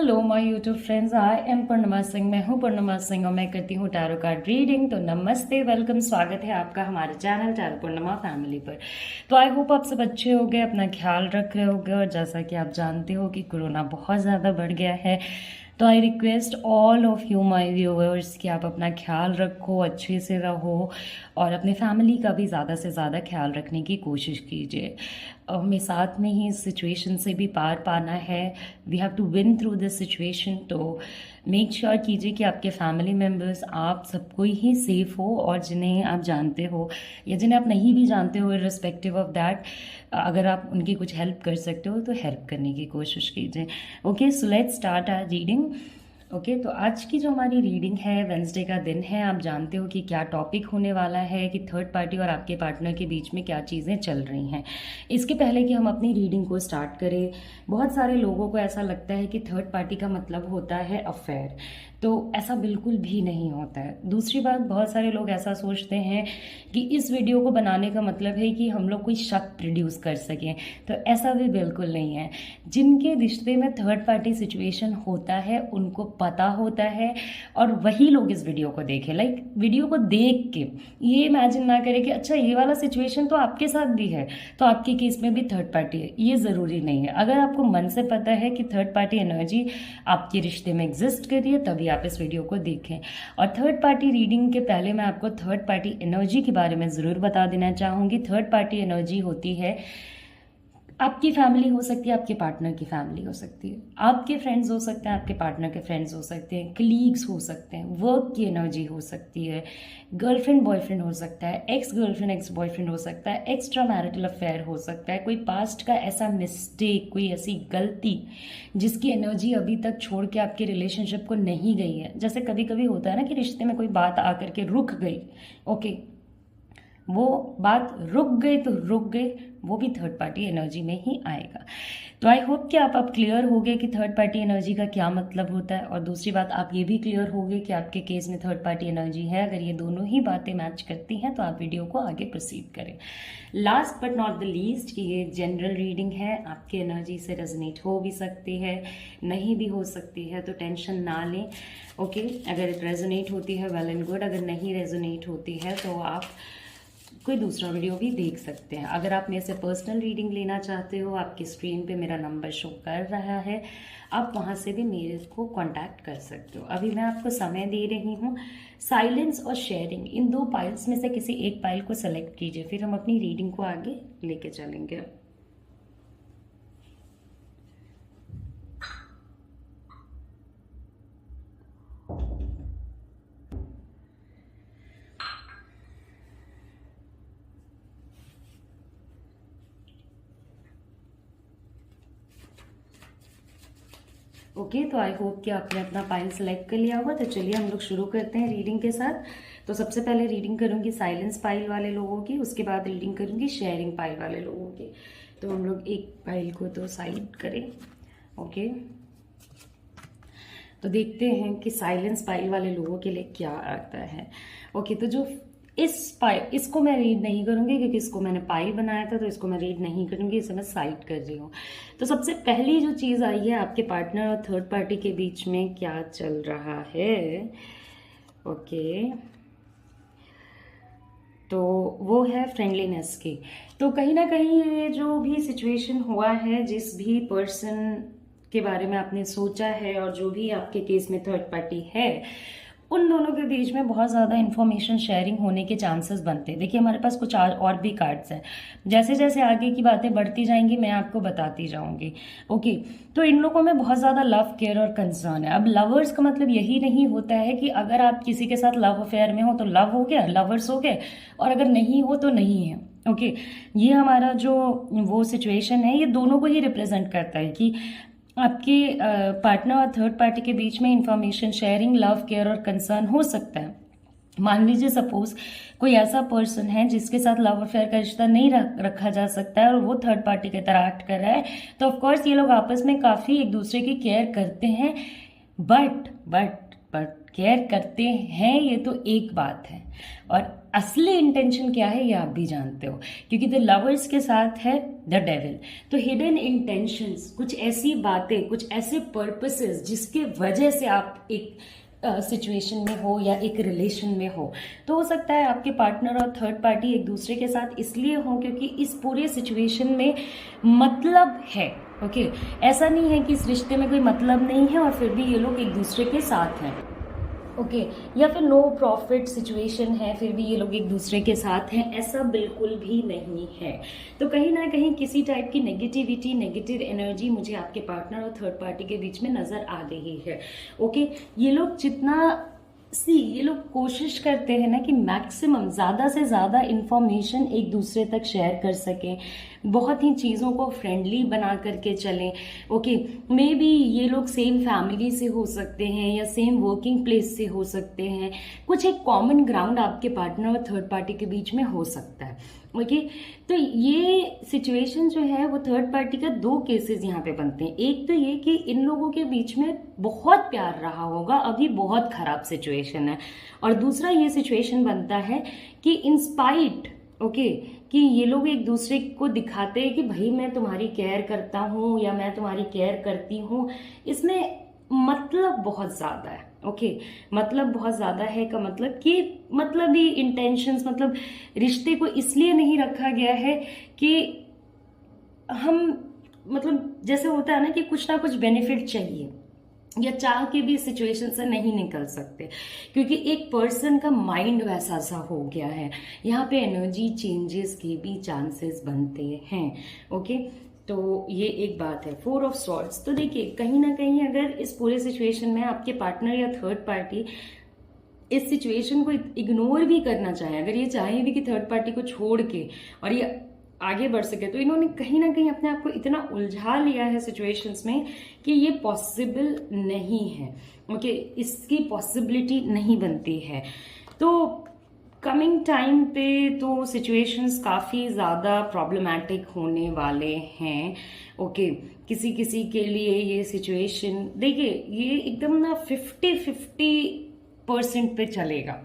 Hello my YouTube friends, I am Purnima Singh. मैं हूँ पूर्णिमा सिंह और मैं करती हूँ टैरो कार्ड रीडिंग। तो नमस्ते, वेलकम, स्वागत है आपका हमारे चैनल टैरो पूर्णिमा फैमिली पर। तो आई होप आप सब अच्छे होंगे, अपना ख्याल रख रहे होंगे। और जैसा कि आप जानते हो कि कोरोना बहुत ज़्यादा बढ़ गया है, तो I request all of you my viewers कि आप अपना ख्याल रखो, अच्छे से रहो और अपने फैमिली का भी ज़्यादा से ज़्यादा ख्याल रखने की कोशिश कीजिए। हमें साथ में ही इस सिचुएशन से भी पार पाना है। We have to win through this situation. तो मेक श्योर कीजिए कि आपके फैमिली मेम्बर्स, आप सब कोई ही सेफ हो। और जिन्हें आप जानते हो या जिन्हें आप नहीं भी जानते हो, इर्रिस्पेक्टिव ऑफ दैट, अगर आप उनकी कुछ हेल्प कर सकते हो तो हेल्प करने की कोशिश कीजिए। Okay, so let's start our reading. Okay, तो आज की जो हमारी रीडिंग है, वेंसडे का दिन है। आप जानते हो कि क्या टॉपिक होने वाला है, कि थर्ड पार्टी और आपके पार्टनर के बीच में क्या चीज़ें चल रही हैं। इसके पहले कि हम अपनी रीडिंग को स्टार्ट करें, बहुत सारे लोगों को ऐसा लगता है कि थर्ड पार्टी का मतलब होता है अफेयर। तो ऐसा बिल्कुल भी नहीं होता है। दूसरी बात, बहुत सारे लोग ऐसा सोचते हैं कि इस वीडियो को बनाने का मतलब है कि हम लोग कोई शक प्रोड्यूस कर सकें, तो ऐसा भी बिल्कुल नहीं है। जिनके रिश्ते में थर्ड पार्टी सिचुएशन होता है उनको पता होता है, और वही लोग इस वीडियो को देखें। लाइक वीडियो को देख के ये इमेजिन ना करें कि अच्छा ये वाला सिचुएशन तो आपके साथ भी है, तो आपके केस में भी थर्ड पार्टी है। ये ज़रूरी नहीं है। अगर आपको मन से पता है कि थर्ड पार्टी एनर्जी आपके रिश्ते में एग्जिस्ट कर रही है, तभी आप इस वीडियो को देखें। और थर्ड पार्टी रीडिंग के पहले मैं आपको थर्ड पार्टी एनर्जी के बारे में ज़रूर बता देना चाहूँगी। थर्ड पार्टी एनर्जी होती है, आपकी फैमिली हो सकती है, आपके पार्टनर की फैमिली हो सकती है, आपके फ्रेंड्स हो सकते हैं, आपके पार्टनर के फ्रेंड्स हो सकते हैं, कलीग्स हो सकते हैं, वर्क की एनर्जी हो सकती है, गर्लफ्रेंड बॉयफ्रेंड हो सकता है, एक्स गर्लफ्रेंड एक्स बॉयफ्रेंड हो सकता है, एक्स्ट्रा मैरिटल अफेयर हो सकता है, कोई पास्ट का ऐसा मिस्टेक, कोई ऐसी गलती जिसकी एनर्जी अभी तक छोड़ के आपके रिलेशनशिप को नहीं गई है। जैसे कभी कभी होता है ना कि रिश्ते में कोई बात आकर के रुक गई। ओके, वो बात रुक गई तो रुक गई, वो भी थर्ड पार्टी एनर्जी में ही आएगा। तो आई होप कि आप क्लियर हो गए कि थर्ड पार्टी एनर्जी का क्या मतलब होता है। और दूसरी बात, आप ये भी क्लियर हो गए कि आपके केस में थर्ड पार्टी एनर्जी है। अगर ये दोनों ही बातें मैच करती हैं तो आप वीडियो को आगे प्रोसीड करें। Last but not the least कि ये जनरल रीडिंग है, आपकी एनर्जी से रेजोनेट हो भी सकती है, नहीं भी हो सकती है, तो टेंशन ना लें। ओके, अगर रेजोनेट होती है वेल एंड गुड, अगर नहीं रेजोनेट होती है तो आप कोई दूसरा वीडियो भी देख सकते हैं। अगर आप मेरे से पर्सनल रीडिंग लेना चाहते हो, आपकी स्क्रीन पे मेरा नंबर शो कर रहा है, आप वहाँ से भी मेरे को कांटेक्ट कर सकते हो। अभी मैं आपको समय दे रही हूँ। साइलेंस और शेयरिंग, इन दो पाइल्स में से किसी एक पाइल को सेलेक्ट कीजिए, फिर हम अपनी रीडिंग को आगे लेके चलेंगे। ओके, तो आई होप कि आपने अपना पाइल सेलेक्ट कर लिया होगा। तो चलिए हम लोग शुरू करते हैं रीडिंग के साथ। तो सबसे पहले रीडिंग करूंगी साइलेंस पाइल वाले लोगों की, उसके बाद रीडिंग करूंगी शेयरिंग पाइल वाले लोगों की। तो हम लोग एक पाइल को तो साइड करें। ओके, तो देखते हैं कि साइलेंस पाइल वाले लोगों के लिए क्या आता है। ओके, तो जो इस पाइल, इसको मैं रीड नहीं करूंगी क्योंकि इसको मैंने पाइल बनाया था, तो इसको मैं रीड नहीं करूंगी, इसे मैं साइड कर रही हूँ। तो सबसे पहली जो चीज़ आई है, आपके पार्टनर और थर्ड पार्टी के बीच में क्या चल रहा है। ओके, तो वो है फ्रेंडलीनेस की। तो कहीं ना कहीं ये जो भी सिचुएशन हुआ है, जिस भी पर्सन के बारे में आपने सोचा है और जो भी आपके केस में थर्ड पार्टी है, उन दोनों के बीच में बहुत ज़्यादा इन्फॉर्मेशन शेयरिंग होने के चांसेस बनते हैं। देखिए, हमारे पास कुछ और भी कार्ड्स हैं। जैसे जैसे आगे की बातें बढ़ती जाएंगी मैं आपको बताती जाऊंगी। ओके, तो इन लोगों में बहुत ज़्यादा लव, केयर और कंसर्न है। अब लवर्स का मतलब यही नहीं होता है कि अगर आप किसी के साथ लव अफेयर में हो तो लव हो गया, लवर्स हो गए, और अगर नहीं हो तो नहीं है। ओके, ये हमारा जो वो सिचुएशन है, ये दोनों को ही रिप्रेजेंट करता है कि आपके पार्टनर और थर्ड पार्टी के बीच में इंफॉर्मेशन शेयरिंग, लव, केयर और कंसर्न हो सकता है। मान लीजिए सपोज कोई ऐसा पर्सन है जिसके साथ लव अफेयर का रिश्ता नहीं रखा जा सकता है और वो थर्ड पार्टी की तरह एक्ट कर रहा है, तो ऑफकोर्स ये लोग आपस में काफ़ी एक दूसरे की केयर करते हैं। बट केयर करते हैं ये तो एक बात है, और असली इंटेंशन क्या है ये आप भी जानते हो, क्योंकि द लवर्स के साथ है द डेविल। तो हिडन इंटेंशंस, कुछ ऐसी बातें, कुछ ऐसे पर्पसेस जिसके वजह से आप एक सिचुएशन में हो या एक रिलेशन में हो सकता है आपके पार्टनर और थर्ड पार्टी एक दूसरे के साथ इसलिए हो क्योंकि इस पूरे सिचुएशन में मतलब है। ओके, ऐसा नहीं है कि इस रिश्ते में कोई मतलब नहीं है और फिर भी ये लोग एक दूसरे के साथ हैं। ओके, या फिर नो प्रॉफिट सिचुएशन है फिर भी ये लोग एक दूसरे के साथ हैं, ऐसा बिल्कुल भी नहीं है। तो कहीं ना कहीं किसी टाइप की नेगेटिविटी, नेगेटिव एनर्जी मुझे आपके पार्टनर और थर्ड पार्टी के बीच में नजर आ रही है। ओके, ये लोग ये लोग कोशिश करते हैं ना कि मैक्सिमम ज़्यादा से ज़्यादा इंफॉर्मेशन एक दूसरे तक शेयर कर सकें, बहुत ही चीज़ों को फ्रेंडली बना करके चलें। ओके, मे बी ये लोग सेम फैमिली से हो सकते हैं या सेम वर्किंग प्लेस से हो सकते हैं, कुछ एक कॉमन ग्राउंड आपके पार्टनर और थर्ड पार्टी के बीच में हो सकता है। ओके, तो ये सिचुएशन जो है वो थर्ड पार्टी का दो केसेस यहाँ पे बनते हैं। एक तो ये कि इन लोगों के बीच में बहुत प्यार रहा होगा, अभी बहुत खराब सिचुएशन है, और दूसरा ये सिचुएशन बनता है कि इंस्पाइट ओके कि ये लोग एक दूसरे को दिखाते हैं कि भाई मैं तुम्हारी केयर करता हूँ या मैं तुम्हारी केयर करती हूँ, इसमें मतलब बहुत ज्यादा है। ओके, मतलब बहुत ज्यादा है का मतलब कि मतलब ही इंटेंशंस, मतलब रिश्ते को इसलिए नहीं रखा गया है कि हम मतलब जैसे होता है ना कि कुछ ना कुछ बेनिफिट चाहिए या चाह के भी सिचुएशन से नहीं निकल सकते, क्योंकि एक पर्सन का माइंड वैसा सा हो गया है। यहाँ पे एनर्जी चेंजेस के भी चांसेस बनते हैं। ओके, तो ये एक बात है। 4 ऑफ सॉर्ड्स, तो देखिए कहीं ना कहीं अगर इस पूरे सिचुएशन में आपके पार्टनर या थर्ड पार्टी इस सिचुएशन को इग्नोर भी करना चाहे, अगर ये चाहे भी कि थर्ड पार्टी को छोड़ के और ये आगे बढ़ सके, तो इन्होंने कहीं ना कहीं अपने आप को इतना उलझा लिया है सिचुएशंस में कि ये पॉसिबल नहीं है। ओके, इसकी पॉसिबिलिटी नहीं बनती है। तो कमिंग टाइम पे तो सिचुएशंस काफ़ी ज़्यादा प्रॉब्लमैटिक होने वाले हैं। ओके, किसी किसी के लिए ये सिचुएशन देखिए ये एकदम ना 50-50% पे चलेगा।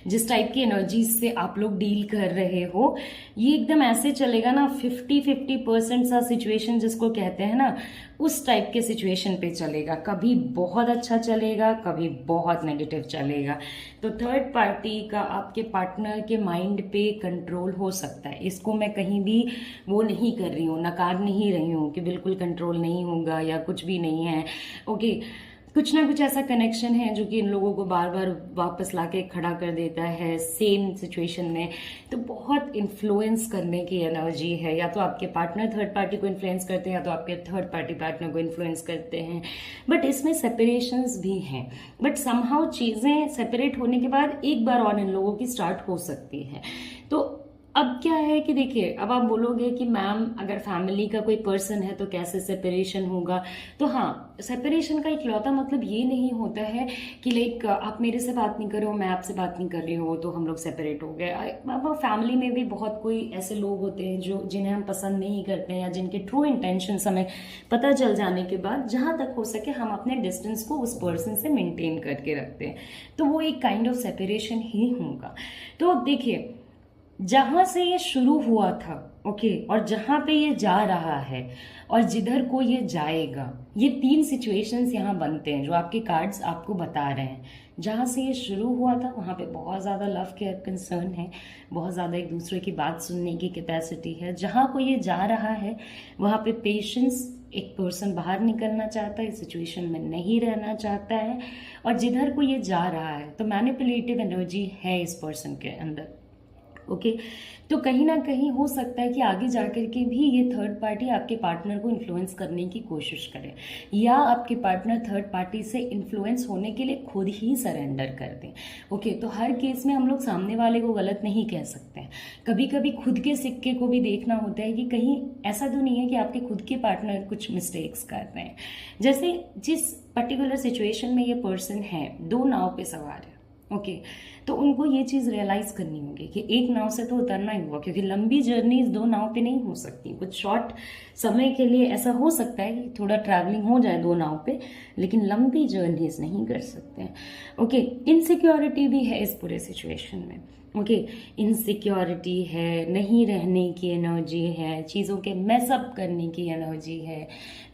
जिस टाइप की एनर्जीज से आप लोग डील कर रहे हो ये एकदम ऐसे चलेगा ना 50-50% सा सिचुएशन जिसको कहते हैं ना, उस टाइप के सिचुएशन पे चलेगा। कभी बहुत अच्छा चलेगा, कभी बहुत नेगेटिव चलेगा। तो थर्ड पार्टी का आपके पार्टनर के माइंड पे कंट्रोल हो सकता है। इसको मैं कहीं भी वो नहीं कर रही हूँ, नकार नहीं रही हूँ कि बिल्कुल कंट्रोल नहीं होगा या कुछ भी नहीं है। ओके, कुछ ना कुछ ऐसा कनेक्शन है जो कि इन लोगों को बार बार वापस लाके खड़ा कर देता है सेम सिचुएशन में। तो बहुत इन्फ्लुएंस करने की एनर्जी है, या तो आपके पार्टनर थर्ड पार्टी को इन्फ्लुएंस करते हैं या तो आपके थर्ड पार्टी पार्टनर को इन्फ्लुएंस करते हैं। बट इसमें सेपरेशंस भी हैं, बट समहाउ चीज़ें सेपरेट होने के बाद एक बार और इन लोगों की स्टार्ट हो सकती है। तो अब क्या है कि देखिए, अब आप बोलोगे कि मैम अगर फैमिली का कोई पर्सन है तो कैसे सेपरेशन होगा। तो हाँ, सेपरेशन का इकलौता मतलब ये नहीं होता है कि लाइक आप मेरे से बात नहीं कर रहे हो, मैं आपसे बात नहीं कर रही हूँ तो हम लोग सेपरेट हो गए। अब फैमिली में भी बहुत कोई ऐसे लोग होते हैं जो जिन्हें हम पसंद नहीं करते हैं या जिनके ट्रू इंटेंशन हमें पता चल जाने के बाद जहाँ तक हो सके हम अपने डिस्टेंस को उस पर्सन से मेंटेन करके रखते हैं। तो वो एक काइंड ऑफ सेपरेशन ही होगा। तो देखिए, जहां से ये शुरू हुआ था ओके, और जहां पे ये जा रहा है और जिधर को ये जाएगा, ये 3 सिचुएशंस यहाँ बनते हैं जो आपके कार्ड्स आपको बता रहे हैं। जहां से ये शुरू हुआ था वहां पे बहुत ज़्यादा लव केयर कंसर्न है, बहुत ज़्यादा एक दूसरे की बात सुनने की कैपेसिटी है। जहां को ये जा रहा है वहां पे पेशेंस, एक पर्सन बाहर निकलना चाहता है, इस सिचुएशन में नहीं रहना चाहता है। और जिधर को ये जा रहा है तो मैनिपुलेटिव एनर्जी है इस पर्सन के अंदर। ओके, तो कहीं ना कहीं हो सकता है कि आगे जाकर के भी ये थर्ड पार्टी आपके पार्टनर को इन्फ्लुएंस करने की कोशिश करे, या आपके पार्टनर थर्ड पार्टी से इन्फ्लुएंस होने के लिए खुद ही सरेंडर कर दें। ओके, तो हर केस में हम लोग सामने वाले को गलत नहीं कह सकते हैं। कभी कभी खुद के सिक्के को भी देखना होता है कि कहीं ऐसा तो नहीं है कि आपके खुद के पार्टनर कुछ मिस्टेक्स कर रहे हैं। जैसे जिस पर्टिकुलर सिचुएशन में ये पर्सन है, 2 नाव पे सवार है। ओके तो उनको ये चीज़ रियलाइज करनी होगी कि एक नाव से तो उतरना ही होगा, क्योंकि लंबी जर्नी दो नाव पे नहीं हो सकती। कुछ शॉर्ट समय के लिए ऐसा हो सकता है कि थोड़ा ट्रैवलिंग हो जाए दो नाव पे, लेकिन लंबी जर्नीज नहीं कर सकते हैं। ओके इनसिक्योरिटी भी है इस पूरे सिचुएशन में। ओके इनसिक्योरिटी है, नहीं रहने की एनर्जी है, चीज़ों के मैसअप करने की एनर्जी है,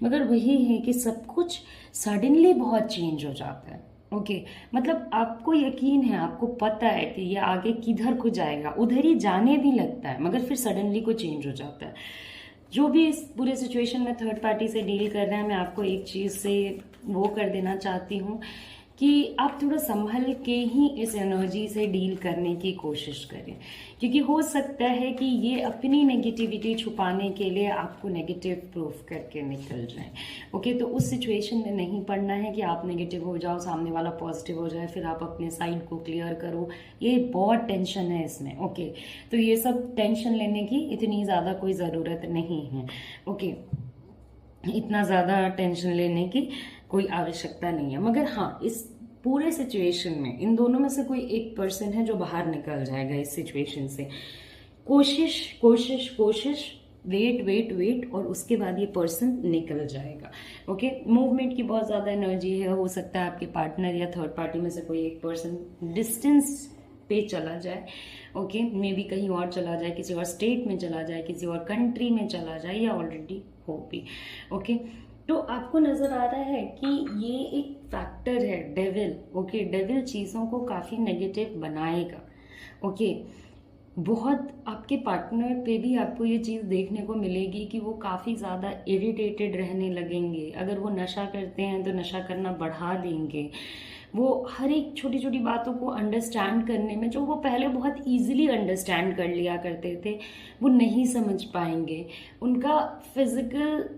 मगर वही है कि सब कुछ सडनली बहुत चेंज हो जाता है। ओके मतलब आपको यकीन है, आपको पता है कि ये आगे किधर को जाएगा, उधर ही जाने भी लगता है, मगर फिर सडनली को चेंज हो जाता है। जो भी इस पूरे सिचुएशन में थर्ड पार्टी से डील कर रहे हैं, मैं आपको एक चीज़ से वो कर देना चाहती हूँ कि आप थोड़ा संभल के ही इस एनर्जी से डील करने की कोशिश करें, क्योंकि हो सकता है कि ये अपनी नेगेटिविटी छुपाने के लिए आपको नेगेटिव प्रूफ करके निकल जाए। ओके तो उस सिचुएशन में नहीं पड़ना है कि आप नेगेटिव हो जाओ, सामने वाला पॉजिटिव हो जाए, फिर आप अपने साइड को क्लियर करो। ये बहुत टेंशन है इसमें। ओके तो ये सब टेंशन लेने की इतनी ज़्यादा कोई ज़रूरत नहीं है। ओके इतना ज़्यादा टेंशन लेने की कोई आवश्यकता नहीं है, मगर हाँ इस पूरे सिचुएशन में इन दोनों में से कोई एक पर्सन है जो बाहर निकल जाएगा इस सिचुएशन से। कोशिश कोशिश कोशिश, वेट वेट वेट, और उसके बाद ये पर्सन निकल जाएगा। ओके मूवमेंट की बहुत ज़्यादा एनर्जी है। हो सकता है आपके पार्टनर या थर्ड पार्टी में से कोई एक पर्सन डिस्टेंस पे चला जाए। ओके मे बी कहीं और चला जाए, किसी और स्टेट में चला जाए, किसी और कंट्री में चला जाए, या ऑलरेडी हो भी। ओके तो आपको नजर आ रहा है कि ये एक फैक्टर है डेविल। ओके डेविल चीज़ों को काफ़ी नेगेटिव बनाएगा। ओके बहुत आपके पार्टनर पे भी आपको ये चीज़ देखने को मिलेगी कि वो काफ़ी ज़्यादा इरिटेटेड रहने लगेंगे। अगर वो नशा करते हैं तो नशा करना बढ़ा देंगे। वो हर एक छोटी छोटी बातों को अंडरस्टैंड करने में, जो वो पहले बहुत इजीली अंडरस्टैंड कर लिया करते थे, वो नहीं समझ पाएंगे। उनका फिजिकल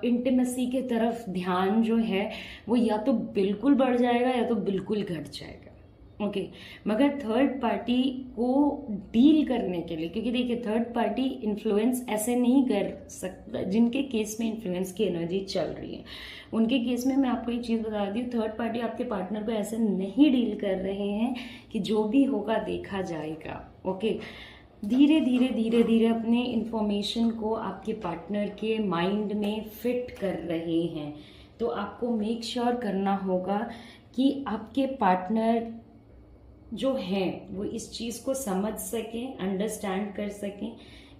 इंटीमेसी के तरफ ध्यान जो है वो या तो बिल्कुल बढ़ जाएगा या तो बिल्कुल घट जाएगा। ओके मगर थर्ड पार्टी को डील करने के लिए, क्योंकि देखिए थर्ड पार्टी इन्फ्लुएंस ऐसे नहीं कर सकता, जिनके केस में इन्फ्लुएंस की एनर्जी चल रही है उनके केस में मैं आपको एक चीज़ बता दी हूँ, थर्ड पार्टी आपके पार्टनर को ऐसे नहीं डील कर रहे हैं कि जो भी होगा देखा जाएगा। ओके धीरे धीरे धीरे धीरे अपने इंफॉर्मेशन को आपके पार्टनर के माइंड में फिट कर रहे हैं। तो आपको मेक श्योर करना होगा कि आपके पार्टनर जो हैं वो इस चीज़ को समझ सकें, अंडरस्टैंड कर सकें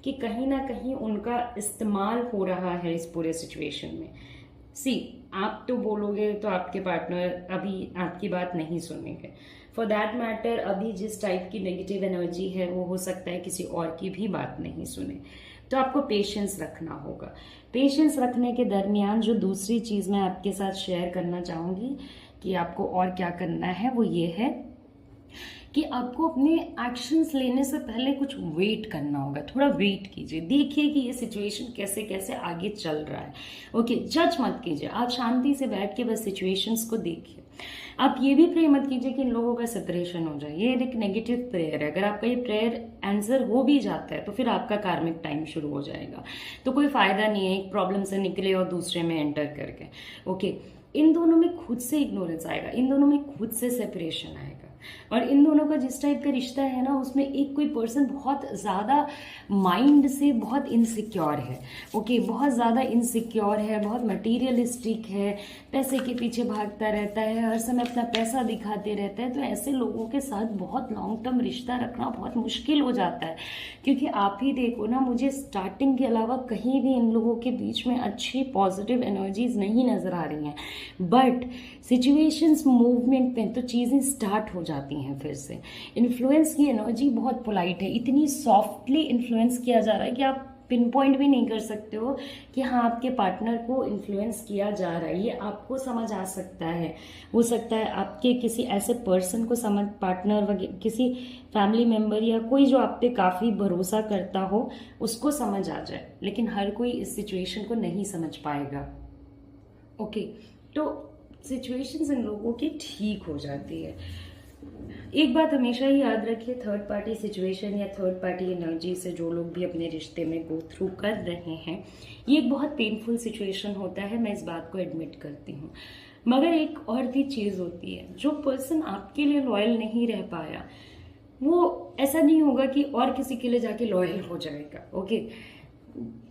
कि कहीं ना कहीं उनका इस्तेमाल हो रहा है इस पूरे सिचुएशन में। आप तो बोलोगे तो आपके पार्टनर अभी आपकी बात नहीं सुनेंगे। फॉर दैट मैटर अभी जिस टाइप की नेगेटिव एनर्जी है वो हो सकता है किसी और की भी बात नहीं सुने। तो आपको पेशेंस रखना होगा। पेशेंस रखने के दरमियान जो दूसरी चीज़ मैं आपके साथ शेयर करना चाहूँगी कि आपको और क्या करना है, वो ये है कि आपको अपने एक्शंस लेने से पहले कुछ वेट करना होगा। थोड़ा वेट कीजिए, देखिए कि ये सिचुएशन कैसे कैसे आगे चल रहा है। ओके जज मत कीजिए, आप शांति से बैठ के बस सिचुएशंस को देखिए। आप ये भी प्रे मत कीजिए कि इन लोगों का सेपरेशन हो जाए, ये एक नेगेटिव प्रेयर है। अगर आपका ये प्रेयर आंसर हो भी जाता है तो फिर आपका कार्मिक टाइम शुरू हो जाएगा, तो कोई फायदा नहीं है एक प्रॉब्लम से निकले और दूसरे में एंटर करके। ओके इन दोनों में खुद से इग्नोरेंस आएगा, इन दोनों में खुद से सेपरेशन आएगा, और इन दोनों का जिस टाइप का रिश्ता है ना उसमें एक कोई पर्सन बहुत ज़्यादा माइंड से बहुत इनसिक्योर है। ओके बहुत ज़्यादा इनसिक्योर है, बहुत मटीरियलिस्टिक है, पैसे के पीछे भागता रहता है, हर समय अपना पैसा दिखाते रहता है। तो ऐसे लोगों के साथ बहुत लॉन्ग टर्म रिश्ता रखना बहुत मुश्किल हो जाता है, क्योंकि आप ही देखो ना, मुझे स्टार्टिंग के अलावा कहीं भी इन लोगों के बीच में अच्छी पॉजिटिव एनर्जीज नहीं नज़र आ रही हैं, बट सिचुएशंस मूवमेंट में तो चीज़ें स्टार्ट हो जाती हैं फिर से। इन्फ्लुएंस की एनर्जी बहुत पोलाइट है, इतनी सॉफ्टली इन्फ्लुएंस किया जा रहा है कि आप पिन पॉइंट भी नहीं कर सकते हो कि हाँ आपके पार्टनर को इन्फ्लुएंस किया जा रहा है। ये आपको समझ आ सकता है, हो सकता है आपके किसी ऐसे पर्सन को समझ, पार्टनर वगैरह किसी फैमिली मेम्बर या कोई जो आप पे काफ़ी भरोसा करता हो उसको समझ आ जाए, लेकिन हर कोई इस सिचुएशन को नहीं समझ पाएगा। ओके तो सिचुएशंस इन लोगों की ठीक हो जाती है। एक बात हमेशा ही याद रखिए, थर्ड पार्टी सिचुएशन या थर्ड पार्टी एनर्जी से जो लोग भी अपने रिश्ते में गो थ्रू कर रहे हैं, ये एक बहुत पेनफुल सिचुएशन होता है, मैं इस बात को एडमिट करती हूँ। मगर एक और भी चीज़ होती है, जो पर्सन आपके लिए लॉयल नहीं रह पाया वो ऐसा नहीं होगा कि और किसी के लिए जाके लॉयल हो जाएगा। ओके,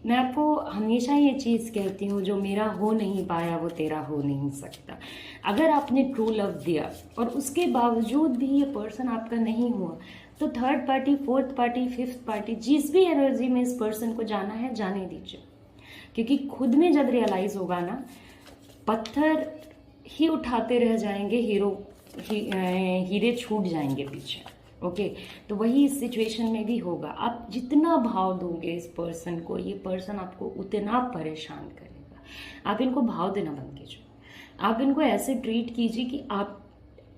मैं आपको हमेशा ये चीज़ कहती हूँ, जो मेरा हो नहीं पाया वो तेरा हो नहीं सकता। अगर आपने ट्रू लव दिया और उसके बावजूद भी ये पर्सन आपका नहीं हुआ, तो third party, fourth party, fifth party, जिस भी एनर्जी में इस पर्सन को जाना है जाने दीजिए। क्योंकि खुद में जब रियलाइज होगा ना, पत्थर ही उठाते रह जाएंगे, हीरे छूट जाएंगे पीछे। ओके, तो वही इस सिचुएशन में भी होगा। आप जितना भाव दोगे इस पर्सन को, ये पर्सन आपको उतना परेशान करेगा। आप इनको भाव देना बंद कीजिए। आप इनको ऐसे ट्रीट कीजिए कि आप,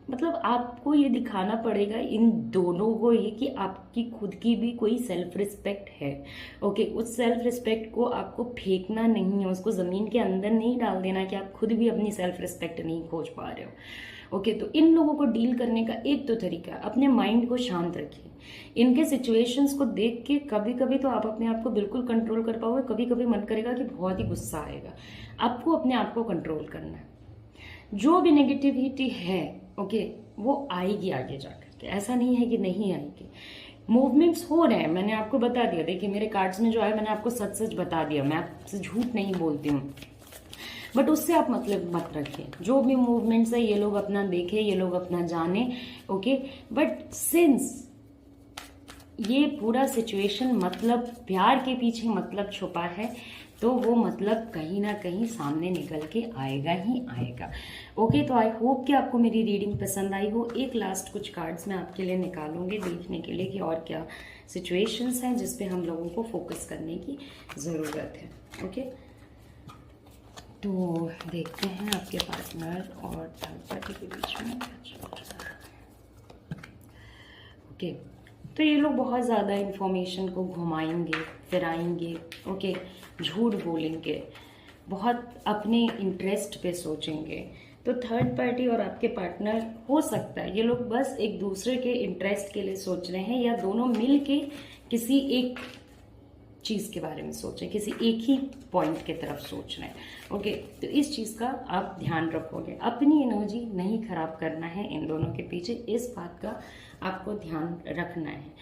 मतलब आपको ये दिखाना पड़ेगा इन दोनों को ये कि आपकी खुद की भी कोई सेल्फ रिस्पेक्ट है। ओके, उस सेल्फ रिस्पेक्ट को आपको फेंकना नहीं है, उसको ज़मीन के अंदर नहीं डाल देना कि आप खुद भी अपनी सेल्फ रिस्पेक्ट नहीं खोज पा रहे हो। ओके, तो इन लोगों को डील करने का एक तो तरीका, अपने माइंड को शांत रखिए। इनके सिचुएशंस को देख के कभी कभी तो आप अपने आप को बिल्कुल कंट्रोल कर पाओगे, कभी कभी मन करेगा कि बहुत ही गुस्सा आएगा। आपको अपने आप को कंट्रोल करना है। जो भी नेगेटिविटी है, ओके, वो आएगी आगे जाकर के, ऐसा नहीं है कि नहीं आएगी। मूवमेंट्स हो रहे हैं, मैंने आपको बता दिया। देखिए मेरे कार्ड्स में जो है मैंने आपको सच सच बता दिया, मैं आपसे झूठ नहीं बोलती हूँ। बट उससे आप मतलब मत रखिए। जो भी मूवमेंट्स है ये लोग अपना देखें, ये लोग अपना जाने। ओके, बट सिंस ये पूरा सिचुएशन मतलब प्यार के पीछे मतलब छुपा है, तो वो मतलब कहीं ना कहीं सामने निकल के आएगा ही आएगा। ओके, तो आई होप कि आपको मेरी रीडिंग पसंद आई हो। एक लास्ट कुछ कार्ड्स मैं आपके लिए निकालूंगी देखने के लिए कि और क्या सिचुएशंस हैं जिस पे हम लोगों को फोकस करने की ज़रूरत है। ओके, तो देखते हैं आपके पार्टनर और थर्ड पार्टी के बीच में क्या चल रहा है। ओके, तो ये लोग बहुत ज़्यादा इन्फॉर्मेशन को घुमाएंगे फिराएंगे। ओके, झूठ बोलेंगे, बहुत अपने इंटरेस्ट पे सोचेंगे। तो थर्ड पार्टी और आपके पार्टनर, हो सकता है ये लोग बस एक दूसरे के इंटरेस्ट के लिए सोच रहे हैं, या दोनों मिल के किसी एक चीज़ के बारे में सोच रहे हैं, किसी एक ही पॉइंट की तरफ सोच रहे हैं। ओके, तो इस चीज़ का आप ध्यान रखोगे, अपनी एनर्जी नहीं खराब करना है इन दोनों के पीछे, इस बात का आपको ध्यान रखना है।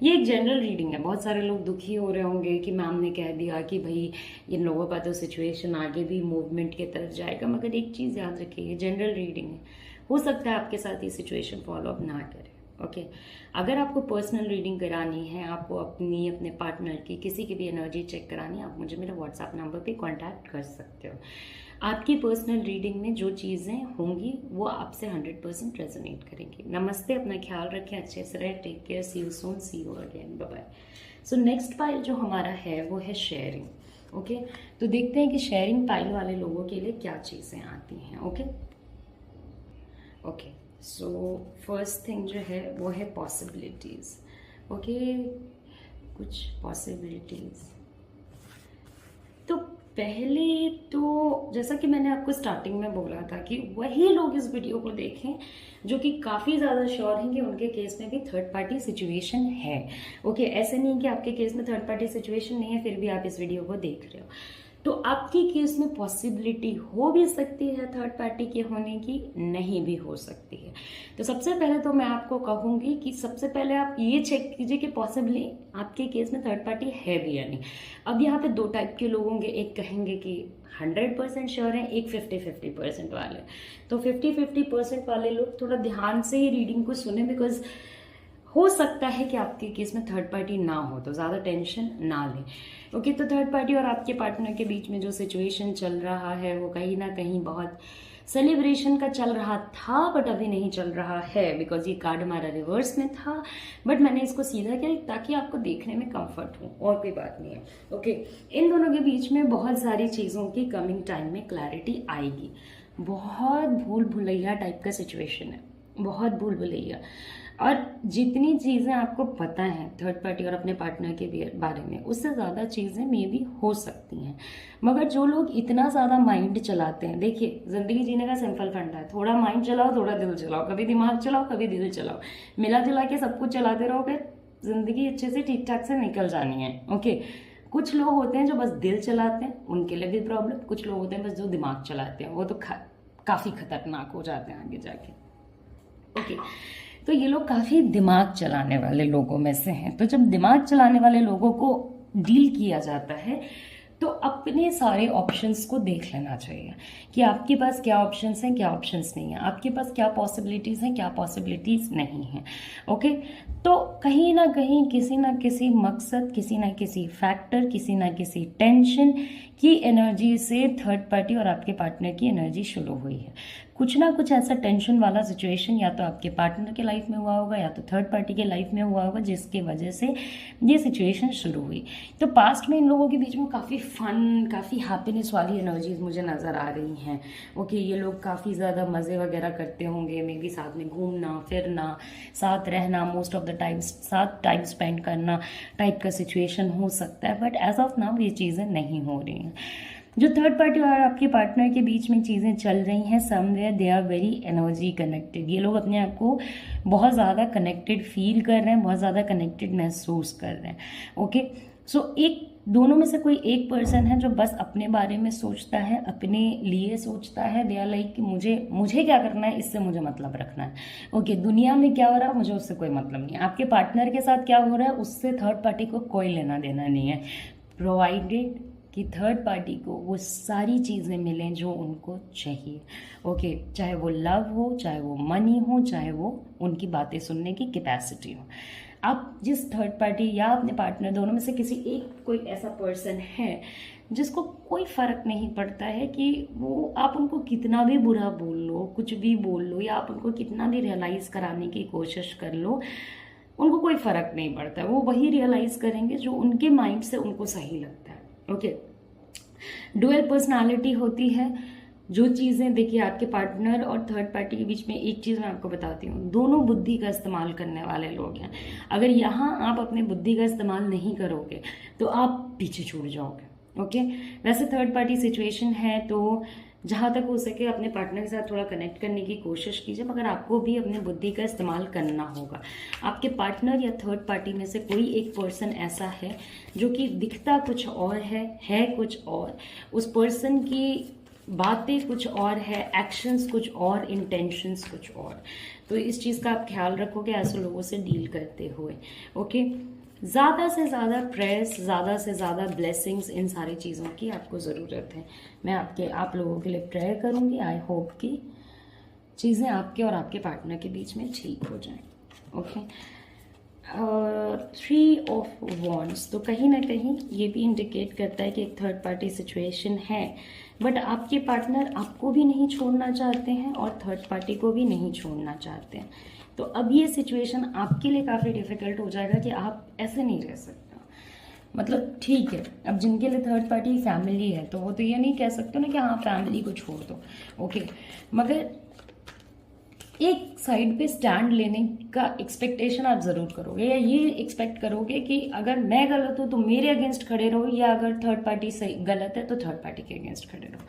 ये एक जनरल रीडिंग है। बहुत सारे लोग दुखी हो रहे होंगे कि मैम ने कह दिया कि भाई इन लोगों का तो सिचुएशन आगे भी मूवमेंट की तरफ जाएगा, मगर एक चीज़ याद रखिए, ये जनरल रीडिंग है। हो सकता है आपके साथ ये सिचुएशन फॉलो अप ना करे। ओके, अगर आपको पर्सनल रीडिंग करानी है, आपको अपने पार्टनर की, किसी की भी एनर्जी चेक करानी है, आप मुझे मेरे व्हाट्सएप नंबर पे कांटेक्ट कर सकते हो। आपकी पर्सनल रीडिंग में जो चीज़ें होंगी वो आपसे 100% रेजोनेट करेंगी। नमस्ते, अपना ख्याल रखें, अच्छे से रहें, take care, see you soon, see you again, bye bye. So next pile जो हमारा है वो है शेयरिंग। ओके, तो देखते हैं कि शेयरिंग पाइल वाले लोगों के लिए क्या चीज़ें आती हैं। ओके, सो फर्स्ट थिंग जो है वो है पॉसिबिलिटीज़। ओके, कुछ पॉसिबिलिटीज़। तो पहले तो जैसा कि मैंने आपको स्टार्टिंग में बोला था कि वही लोग इस वीडियो को देखें जो कि काफ़ी ज़्यादा श्योर हैं कि उनके केस में भी थर्ड पार्टी सिचुएशन है। ओके, ऐसे नहीं कि आपके केस में थर्ड पार्टी सिचुएशन नहीं है फिर भी आप इस वीडियो को देख रहे हो। तो आपके केस में पॉसिबिलिटी हो भी सकती है थर्ड पार्टी के होने की, नहीं भी हो सकती है। तो सबसे पहले तो मैं आपको कहूँगी कि सबसे पहले आप ये चेक कीजिए कि पॉसिबली आपके केस में थर्ड पार्टी है भी या नहीं। अब यहाँ पे दो टाइप के लोग होंगे, एक कहेंगे कि 100% श्योर है, एक 50-50% वाले। तो 50-50% वाले लोग थोड़ा ध्यान से ही रीडिंग को सुने, बिकॉज हो सकता है कि आपके केस में थर्ड पार्टी ना हो, तो ज़्यादा टेंशन ना लें। ओके, तो थर्ड पार्टी और आपके पार्टनर के बीच में जो सिचुएशन चल रहा है वो कहीं ना कहीं बहुत सेलिब्रेशन का चल रहा था, बट अभी नहीं चल रहा है बिकॉज ये कार्ड हमारा रिवर्स में था। बट मैंने इसको सीधा किया ताकि आपको देखने में कंफर्ट हो, और कोई बात नहीं है। ओके, इन दोनों के बीच में बहुत सारी चीज़ों की कमिंग टाइम में क्लैरिटी आएगी। बहुत भूल भुलैया टाइप का सिचुएशन है, बहुत भूल भुलैया। और जितनी चीज़ें आपको पता हैं थर्ड पार्टी और अपने पार्टनर के बारे में, उससे ज़्यादा चीज़ें मे भी हो सकती हैं। मगर जो लोग इतना ज़्यादा माइंड चलाते हैं, देखिए ज़िंदगी जीने का सिंपल फंडा है, थोड़ा माइंड चलाओ थोड़ा दिल चलाओ, कभी दिमाग चलाओ कभी दिल चलाओ, मिला जुला के सब कुछ चलाते रहोगे, ज़िंदगी अच्छे से ठीक ठाक से निकल जानी है। ओके, कुछ लोग होते हैं जो बस दिल चलाते हैं, उनके लिए भी प्रॉब्लम। कुछ लोग होते हैं बस जो दिमाग चलाते हैं, वो तो काफ़ी खतरनाक हो जाते हैं आगे जाके। ओके, तो ये लोग काफ़ी दिमाग चलाने वाले लोगों में से हैं। तो जब दिमाग चलाने वाले लोगों को डील किया जाता है तो अपने सारे ऑप्शंस को देख लेना चाहिए कि आपके पास क्या ऑप्शंस हैं, क्या ऑप्शंस नहीं है, आपके पास क्या पॉसिबिलिटीज़ हैं, क्या पॉसिबिलिटीज़ नहीं हैं। ओके, तो कहीं ना कहीं किसी ना किसी मकसद, किसी ना किसी फैक्टर, किसी ना किसी टेंशन की एनर्जी से थर्ड पार्टी और आपके पार्टनर की एनर्जी शुरू हुई है। कुछ ना कुछ ऐसा टेंशन वाला सिचुएशन या तो आपके पार्टनर के लाइफ में हुआ होगा या तो थर्ड पार्टी के लाइफ में हुआ होगा, जिसकी वजह से ये सिचुएशन शुरू हुई। तो पास्ट में इन लोगों के बीच में काफ़ी फन, काफ़ी हैप्पीनेस वाली एनर्जीज मुझे नज़र आ रही हैं। ओके, ये लोग काफ़ी ज़्यादा मज़े वगैरह करते होंगे, मे बी साथ में घूमना फिरना, साथ रहना, मोस्ट ऑफ द टाइम्स साथ टाइम स्पेंड करना टाइप का सिचुएशन हो सकता है। बट एज ऑफ नाउ ये चीज़ें नहीं हो रही हैं। जो थर्ड पार्टी और आपके पार्टनर के बीच में चीज़ें चल रही हैं, somewhere they are very energy connected. ये लोग अपने आप को बहुत ज़्यादा कनेक्टेड फील कर रहे हैं, बहुत ज़्यादा कनेक्टेड महसूस कर रहे हैं। ओके, सो एक दोनों में से कोई एक पर्सन है जो बस अपने बारे में सोचता है, अपने लिए सोचता है। दे आर लाइक कि मुझे क्या करना है, इससे मुझे मतलब रखना है। ओके, दुनिया में क्या हो रहा है मुझे उससे कोई मतलब नहीं है। आपके पार्टनर के साथ क्या हो रहा है उससे थर्ड पार्टी को कोई लेना देना नहीं है, प्रोवाइडेड कि थर्ड पार्टी को वो सारी चीज़ें मिलें जो उनको चाहिए। ओके, चाहे वो लव हो, चाहे वो मनी हो, चाहे वो उनकी बातें सुनने की कैपेसिटी हो। आप जिस थर्ड पार्टी या अपने पार्टनर दोनों में से किसी एक कोई ऐसा पर्सन है जिसको कोई फ़र्क नहीं पड़ता है कि वो आप उनको कितना भी बुरा बोल लो, कुछ भी बोल लो, या आप उनको कितना भी रियलाइज़ कराने की कोशिश कर लो, उनको कोई फ़र्क नहीं पड़ता। वो वही रियलाइज़ करेंगे जो उनके माइंड से उनको सही लगता है। ओके, डुअल पर्सनालिटी होती है। जो चीज़ें देखिए आपके पार्टनर और थर्ड पार्टी के बीच में, एक चीज़ मैं आपको बताती हूँ, दोनों बुद्धि का इस्तेमाल करने वाले लोग हैं। अगर यहाँ आप अपने बुद्धि का इस्तेमाल नहीं करोगे तो आप पीछे छूट जाओगे। ओके, वैसे थर्ड पार्टी सिचुएशन है तो जहाँ तक हो सके अपने पार्टनर के साथ थोड़ा कनेक्ट करने की कोशिश कीजिए, मगर आपको भी अपने बुद्धि का इस्तेमाल करना होगा। आपके पार्टनर या थर्ड पार्टी में से कोई एक पर्सन ऐसा है जो कि दिखता कुछ और है कुछ और, उस पर्सन की बातें कुछ और है, एक्शंस कुछ और, इंटेंशंस कुछ और। तो इस चीज़ का आप ख्याल रखोगे ऐसे लोगों से डील करते हुए। ओके, ज़्यादा से ज़्यादा प्रेयर्स, ज़्यादा से ज़्यादा ब्लेसिंग्स, इन सारी चीज़ों की आपको ज़रूरत है। मैं आप लोगों के लिए प्रेयर करूँगी। आई होप कि चीज़ें आपके और आपके पार्टनर के बीच में ठीक हो जाएं। ओके, 3 ऑफ वॉन्ड्स, तो कहीं ना कहीं ये भी इंडिकेट करता है कि एक थर्ड पार्टी सिचुएशन है, बट आपके पार्टनर आपको भी नहीं छोड़ना चाहते हैं और थर्ड पार्टी को भी नहीं छोड़ना चाहते हैं। तो अब ये सिचुएशन आपके लिए काफ़ी डिफिकल्ट हो जाएगा कि आप ऐसे नहीं रह सकते। मतलब ठीक है, अब जिनके लिए थर्ड पार्टी फैमिली है तो वो तो ये नहीं कह सकते ना कि हाँ फैमिली को छोड़ दो। ओके, मगर एक साइड पे स्टैंड लेने का एक्सपेक्टेशन आप ज़रूर करोगे, या ये एक्सपेक्ट करोगे कि अगर मैं गलत हूँ तो मेरे अगेंस्ट खड़े रहो, या अगर थर्ड पार्टी सही गलत है तो थर्ड पार्टी के अगेंस्ट खड़े रहो।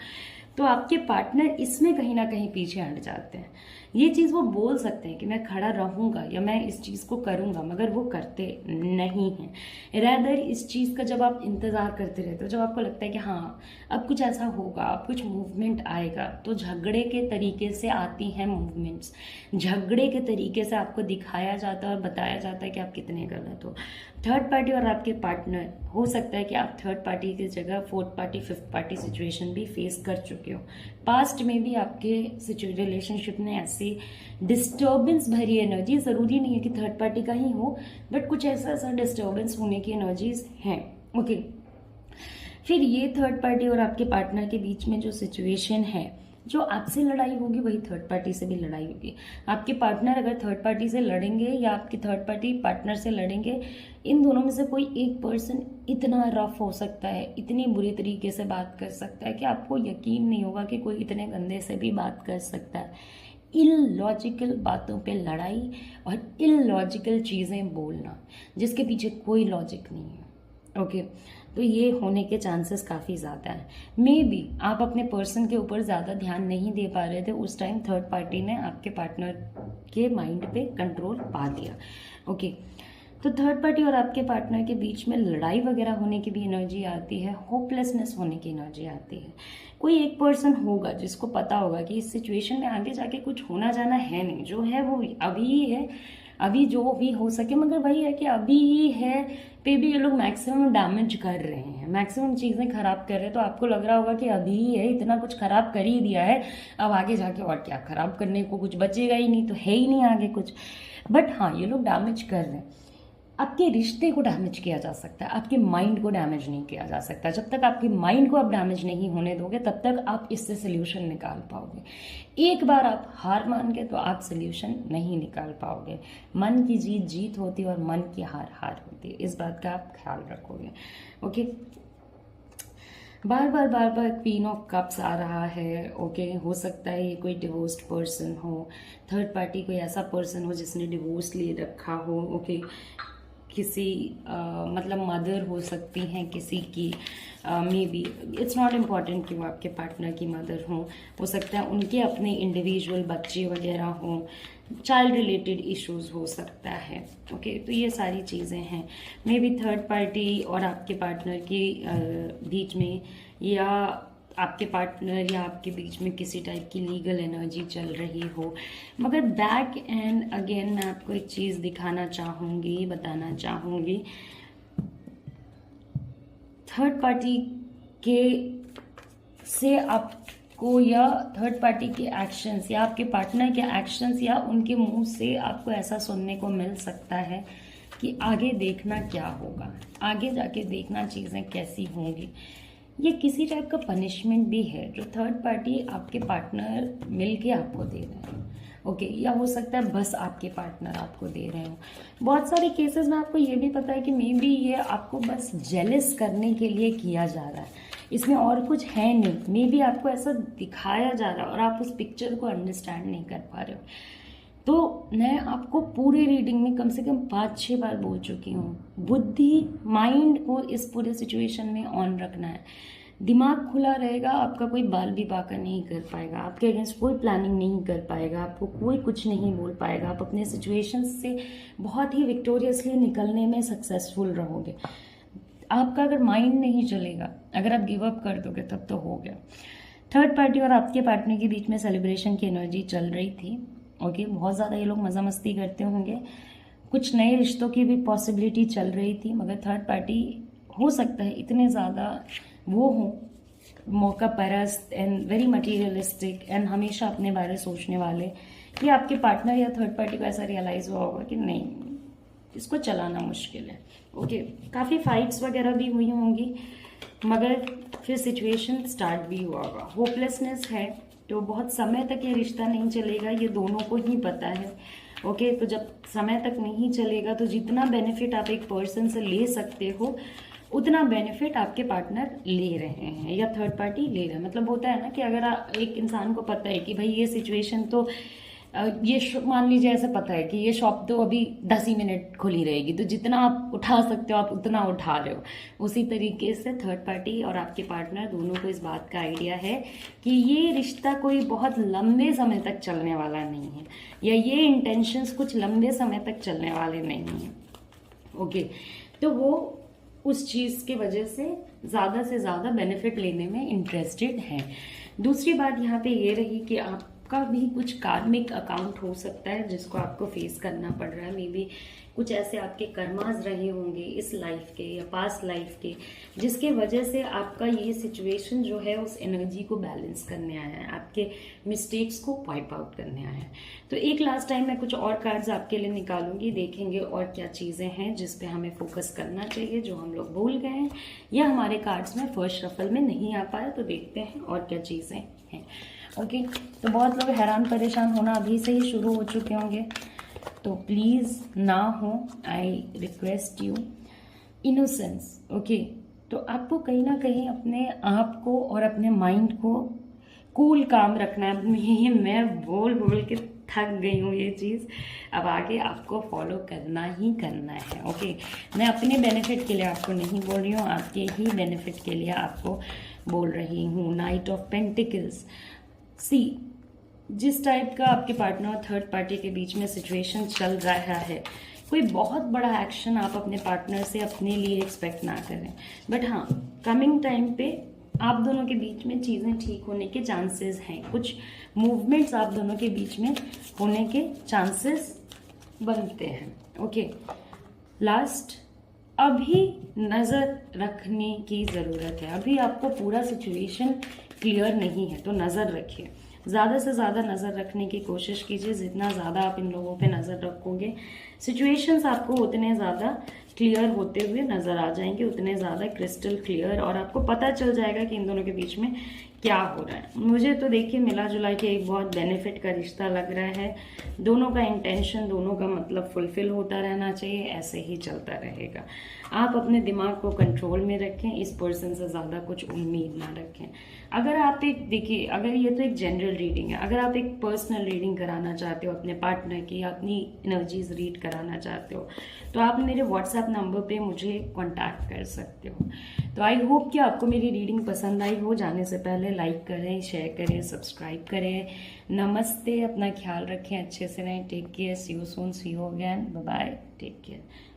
तो आपके पार्टनर इसमें कहीं ना कहीं पीछे हट जाते हैं। ये चीज़ वो बोल सकते हैं कि मैं खड़ा रहूँगा या मैं इस चीज़ को करूँगा, मगर वो करते नहीं हैं। रैदर इस चीज़ का जब आप इंतज़ार करते रहते हो, जब आपको लगता है कि हाँ अब कुछ ऐसा होगा, अब कुछ मूवमेंट आएगा, तो झगड़े के तरीके से आती हैं मूवमेंट्स। झगड़े के तरीके से आपको दिखाया जाता है और बताया जाता है कि आप कितने गलत हो। थर्ड पार्टी और आपके पार्टनर, हो सकता है कि आप थर्ड पार्टी की जगह fourth party, fifth party situation भी फेस कर चुके हो। पास्ट में भी आपके रिलेशनशिप में ऐसी डिस्टर्बेंस भरी एनर्जी, ज़रूरी नहीं है कि थर्ड पार्टी का ही हो, बट कुछ ऐसा डिस्टर्बेंस होने की एनर्जीज हैं। ओके, फिर ये थर्ड पार्टी और आपके पार्टनर के बीच में जो सिचुएशन है, जो आपसे लड़ाई होगी वही थर्ड पार्टी से भी लड़ाई होगी। आपके पार्टनर अगर थर्ड पार्टी से लड़ेंगे या आपके थर्ड पार्टी पार्टनर से लड़ेंगे, इन दोनों में से कोई एक पर्सन इतना रफ हो सकता है, इतनी बुरी तरीके से बात कर सकता है कि आपको यकीन नहीं होगा कि कोई इतने गंदे से भी बात कर सकता है। इलॉजिकल बातों पे लड़ाई और इलॉजिकल चीज़ें बोलना जिसके पीछे कोई लॉजिक नहीं है। ओके, तो ये होने के चांसेस काफ़ी ज़्यादा हैं। मे बी आप अपने पर्सन के ऊपर ज़्यादा ध्यान नहीं दे पा रहे थे, उस टाइम थर्ड पार्टी ने आपके पार्टनर के माइंड पे कंट्रोल पा दिया। ओके, तो थर्ड पार्टी और आपके पार्टनर के बीच में लड़ाई वगैरह होने की भी एनर्जी आती है, होपलेसनेस होने की एनर्जी आती है। कोई एक पर्सन होगा जिसको पता होगा कि इस सिचुएशन में आगे जाके कुछ होना जाना है नहीं, जो है वो अभी ही है, अभी जो भी हो सके, मगर वही है कि अभी ही है पे भी ये लोग मैक्सिमम डैमेज कर रहे हैं, मैक्सिमम चीज़ें खराब कर रहे हैं। तो आपको लग रहा होगा कि अभी ही है, इतना कुछ खराब कर ही दिया है, अब आगे जाके और क्या खराब करने को, कुछ बचेगा ही नहीं, तो है ही नहीं आगे कुछ। बट हाँ, ये लोग डैमेज कर रहे हैं। आपके रिश्ते को डैमेज किया जा सकता है, आपके माइंड को डैमेज नहीं किया जा सकता। जब तक आपके माइंड को आप डैमेज नहीं होने दोगे तब तक आप इससे सोल्यूशन निकाल पाओगे। एक बार आप हार मान गए तो आप सोल्यूशन नहीं निकाल पाओगे। मन की जीत जीत होती है और मन की हार हार होती है, इस बात का आप ख्याल रखोगे। ओके, बार बार क्वीन ऑफ कप्स आ रहा है। ओके, हो सकता है ये कोई डिवोर्स्ड पर्सन हो, थर्ड पार्टी कोई ऐसा पर्सन हो जिसने डिवोर्स ले रखा हो। ओके, किसी मतलब मदर हो सकती हैं किसी की, may be it's not important कि वो आपके पार्टनर की मदर हो सकता है उनके अपने इंडिविजुअल बच्चे वगैरह हों, चाइल्ड रिलेटेड इश्यूज हो सकता है। ओके, तो ये सारी चीज़ें हैं। मे बी थर्ड पार्टी और आपके पार्टनर के बीच में, या आपके पार्टनर या आपके बीच में किसी टाइप की लीगल एनर्जी चल रही हो। मगर बैक एंड अगेन मैं आपको एक चीज़ दिखाना चाहूँगी, बताना चाहूँगी, थर्ड पार्टी के से आपको, या थर्ड पार्टी के एक्शंस, या आपके पार्टनर के एक्शंस, या उनके मुंह से आपको ऐसा सुनने को मिल सकता है कि आगे देखना क्या होगा, आगे जाके देखना चीज़ें कैसी होंगी। ये किसी टाइप का पनिशमेंट भी है जो थर्ड पार्टी आपके पार्टनर मिलके आपको दे रहे हैं। ओके, या हो सकता है बस आपके पार्टनर आपको दे रहे हो। बहुत सारे केसेस में आपको ये भी पता है कि मे बी ये आपको बस जेलस करने के लिए किया जा रहा है, इसमें और कुछ है नहीं। मे बी आपको ऐसा दिखाया जा रहा है और आप उस पिक्चर को अंडरस्टैंड नहीं कर पा रहे हो। तो मैं आपको पूरे रीडिंग में कम से कम 5-6 बार बोल चुकी हूँ, बुद्धि, माइंड को इस पूरे सिचुएशन में ऑन रखना है। दिमाग खुला रहेगा, आपका कोई बाल भी बाका नहीं कर पाएगा, आपके अगेंस्ट कोई प्लानिंग नहीं कर पाएगा, आपको कोई कुछ नहीं बोल पाएगा। आप अपने सिचुएशन से बहुत ही विक्टोरियसली निकलने में सक्सेसफुल रहोगे। आपका अगर माइंड नहीं चलेगा, अगर आप गिव अप कर दोगे तब तो हो गया। थर्ड पार्टी और आपके पार्टनर के बीच में सेलिब्रेशन की एनर्जी चल रही थी। ओके, बहुत ज़्यादा ये लोग मज़ा मस्ती करते होंगे, कुछ नए रिश्तों की भी पॉसिबिलिटी चल रही थी। मगर थर्ड पार्टी हो सकता है इतने ज़्यादा वो हो मौका परस्त एंड वेरी मटीरियलिस्टिक एंड हमेशा अपने बारे सोचने वाले, कि आपके पार्टनर या थर्ड पार्टी को ऐसा रियलाइज़ हुआ होगा कि नहीं, इसको चलाना मुश्किल है। ओके, काफ़ी फाइट्स वगैरह भी हुई होंगी, मगर फिर सिचुएशन स्टार्ट भी हुआ होगा। होपलेसनेस है, तो बहुत समय तक ये रिश्ता नहीं चलेगा, ये दोनों को ही पता है। ओके, तो जब समय तक नहीं चलेगा तो जितना बेनिफिट आप एक पर्सन से ले सकते हो उतना बेनिफिट आपके पार्टनर ले रहे हैं या थर्ड पार्टी ले रहे हैं। मतलब होता है ना कि अगर एक इंसान को पता है कि भाई ये सिचुएशन तो ये मान लीजिए ऐसे पता है कि ये शॉप तो अभी 10 ही मिनट खुली रहेगी, तो जितना आप उठा सकते हो आप उतना उठा रहे हो। उसी तरीके से थर्ड पार्टी और आपके पार्टनर दोनों को इस बात का आइडिया है कि ये रिश्ता कोई बहुत लंबे समय तक चलने वाला नहीं है, या ये इंटेंशंस कुछ लंबे समय तक चलने वाले नहीं हैं। ओके, तो वो उस चीज़ की वजह से ज़्यादा बेनिफिट लेने में इंटरेस्टेड हैं। दूसरी बात यहाँ पे ये रही कि आपका भी कुछ कार्मिक अकाउंट हो सकता है जिसको आपको फेस करना पड़ रहा है। मे बी कुछ ऐसे आपके कर्मास रहे होंगे इस लाइफ के या पास्ट लाइफ के, जिसके वजह से आपका ये सिचुएशन जो है उस एनर्जी को बैलेंस करने आया है, आपके मिस्टेक्स को वाइप आउट करने आया है। तो एक लास्ट टाइम मैं कुछ और कार्ड्स आपके लिए निकालूंगी, देखेंगे और क्या चीज़ें हैं जिस पे हमें फोकस करना चाहिए, जो हम लोग भूल गए हैं या हमारे कार्ड्स में फर्स्ट शफल में नहीं आ पाया। तो देखते हैं और क्या चीज़ें हैं। ओके, तो बहुत लोग हैरान परेशान होना अभी से ही शुरू हो चुके होंगे, तो प्लीज़ ना हो, I request you. Innocence. Okay, तो आपको कहीं ना कहीं अपने आप को और अपने माइंड को कूल काम रखना है। ये मैं बोल बोल के थक गई हूँ ये चीज़, अब आगे आपको फॉलो करना ही करना है। ओके, मैं अपने बेनिफिट के लिए आपको नहीं बोल रही हूँ, आपके ही बेनिफिट के लिए आपको बोल रही हूँ। Night of pentacles. सी, जिस टाइप का आपके पार्टनर और थर्ड पार्टी के बीच में सिचुएशन चल रहा है, कोई बहुत बड़ा एक्शन आप अपने पार्टनर से अपने लिए एक्सपेक्ट ना करें, बट हाँ कमिंग टाइम पे आप दोनों के बीच में चीज़ें ठीक होने के चांसेस हैं, कुछ मूवमेंट्स आप दोनों के बीच में होने के चांसेस बनते हैं। ओके, लास्ट, अभी नज़र रखने की ज़रूरत है। अभी आपको पूरा सिचुएशन क्लियर नहीं है तो नज़र रखिए, ज़्यादा से ज़्यादा नज़र रखने की कोशिश कीजिए। जितना ज़्यादा आप इन लोगों पे नज़र रखोगे, सिचुएशंस आपको उतने ज़्यादा क्लियर होते हुए नज़र आ जाएंगे, उतने ज़्यादा क्रिस्टल क्लियर, और आपको पता चल जाएगा कि इन दोनों के बीच में क्या हो रहा है। मुझे तो देखिए मिला जुला के एक बहुत बेनिफिट का रिश्ता लग रहा है। दोनों का इंटेंशन, दोनों का मतलब फुलफिल होता रहना चाहिए, ऐसे ही चलता रहेगा। आप अपने दिमाग को कंट्रोल में रखें, इस पर्सन से ज़्यादा कुछ उम्मीद ना रखें। अगर आप एक, देखिए अगर ये तो एक जनरल रीडिंग है, अगर आप एक पर्सनल रीडिंग कराना चाहते हो अपने पार्टनर की, अपनी एनर्जीज रीड कराना चाहते हो, तो आप मेरे व्हाट्सएप नंबर पे मुझे कांटेक्ट कर सकते हो। तो आई होप कि आपको मेरी रीडिंग पसंद आई हो। जाने से पहले लाइक करें, शेयर करें, सब्सक्राइब करें। नमस्ते, अपना ख्याल रखें, अच्छे से रहें, take care, see you soon, see you again, bye bye, take care.